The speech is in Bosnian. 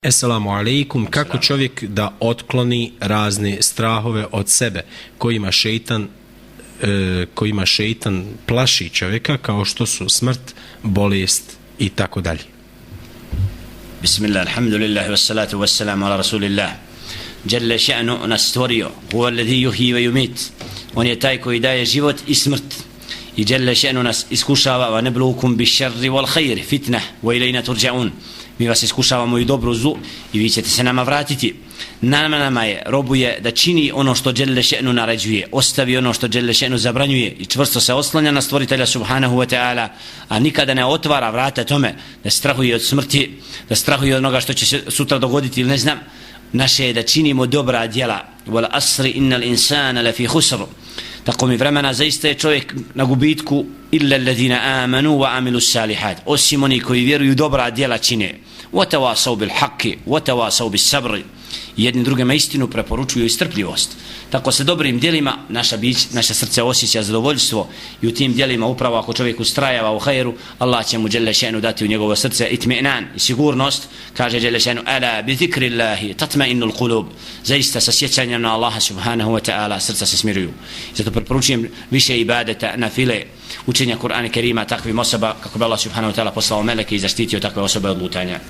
Assalamu alaikum, kako čovjek da otkloni razne strahove od sebe kojima šeitan plaši čovjeka, kao što su smrt, bolest i tako dalje. Bismillah, alhamdulillah, wassalatu wassalamu ala rasulillah. Jalla še'nu nas stvorio, huwa alladhi yuhyi wa yumit. On je taj koji daje život i smrt. I Jalla še'nu nas iskušava, wa neblukum bi šerri wal khayri fitnah, wa ilayna turja'un. Mi vas iskušavamo i dobru zlu i vi ćete se nama vratiti. Nama je, robuje da čini ono što Jalla še'nu naređuje, ostavi ono što Jalla še'nu zabranjuje i čvrsto se oslanja na stvoritelja subhanahu wa ta'ala, a nikada ne otvara vrata tome da strahuje od smrti, da strahuje od onoga što će se sutra dogoditi ili ne znam. Naše je da činimo dobra djela. Wal asri innal insana lafi khusr. Tako mi vremena zaista je čovjek na gubitku, illa alladhina amanu wa amilu salihat, osim oni koji vjeruju dobra djela čine. Wa tawasaw bil haqqi wa tawasaw bis sabri. Jedni drugima istinu preporučuju i strpljivost. Tako se dobrim djelima naše srce osjeća zadovoljstvo i u tim djelima upravo ako čovjek ustrajava u hajru, Allah će mu Jalla še'nu dati u njegovo srce itmi'nan i sigurnost. Kaže Jalla še'nu: ala bi zikrillahi tatma'innul qulub. Zaista sa sjećanjem na Allaha subhanahu wa ta'ala srca se smiruju. Zato preporučujem više ibadeta na file učenja Kur'ana Kerima takvim osoba kako bi Allah subhanahu wa ta'ala poslao meleke i zaštitio takve osobe od lutanja.